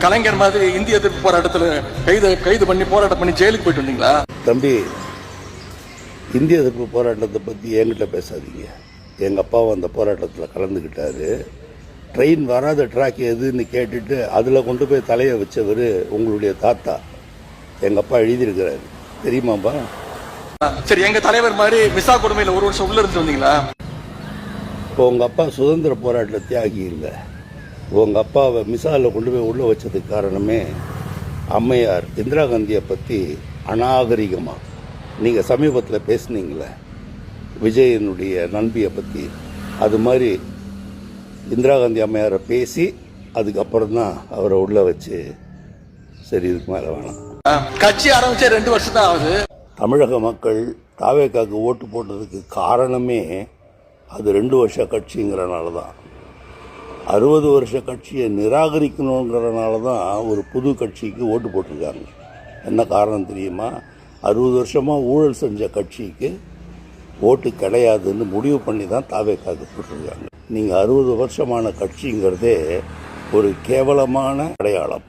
கலைஞர் மாதிரி இந்திய எதிர்ப்பு போராட்டத்தில் கைது பண்ணி போராட்டம் பண்ணி ஜெயிலுக்கு போயிட்டு வந்தீங்களா? தம்பி, இந்திய எதிர்ப்பு போராட்டத்தை பற்றி என்கிட்ட பேசாதீங்க. எங்கள் அப்பாவும் அந்த போராட்டத்தில் கலந்துக்கிட்டாரு. ட்ரெயின் வராத ட்ராக் எதுன்னு கேட்டுட்டு அதில் கொண்டு போய் தலையை வச்சவர் உங்களுடைய தாத்தா. எங்கள் அப்பா எழுதியிருக்கிறாரு, தெரியுமாப்பா? சரி, எங்கள் தலைவர் மாதிரி மிசா கொடுமையில் ஒரு வருஷம் உள்ள இருந்து வந்தீங்களா? இப்போ உங்கள் அப்பா சுதந்திர போராட்ட தியாகி இல்லை. உங்கள் அப்பாவை மிசாவில் கொண்டு போய் உள்ளே வச்சதுக்கு காரணமே அம்மையார் இந்திரா காந்தியை பற்றி அநாகரிகமாக நீங்கள் சமீபத்தில் பேசுனீங்களே விஜயனுடைய நண்பியை பற்றி, அது மாதிரி இந்திரா காந்தி அம்மையாரை பேசி அதுக்கப்புறம் தான் அவரை உள்ளே வச்சு சரி இதுக்கு மேலே வேணாம். கட்சி ஆரம்பிச்சே 2 வருஷம் தான் ஆகுது. தமிழக மக்கள் தாவேக்காக்கு ஓட்டு போட்டதுக்கு காரணமே அது 2 வருஷ கட்சிங்கிறனால தான். 60 வருஷ கட்சியை நிராகரிக்கணுங்கிறனால தான் ஒரு புது கட்சிக்கு ஓட்டு போட்டிருக்காங்க. என்ன காரணம் தெரியுமா? 60 வருஷமாக ஊழல் செஞ்ச கட்சிக்கு ஓட்டு கிடையாதுன்னு முடிவு பண்ணி தான் தாவேக்காக்கு போட்டிருக்காங்க. நீங்கள் 60 வருஷமான கட்சிங்கிறதே ஒரு கேவலமான அடையாளம்.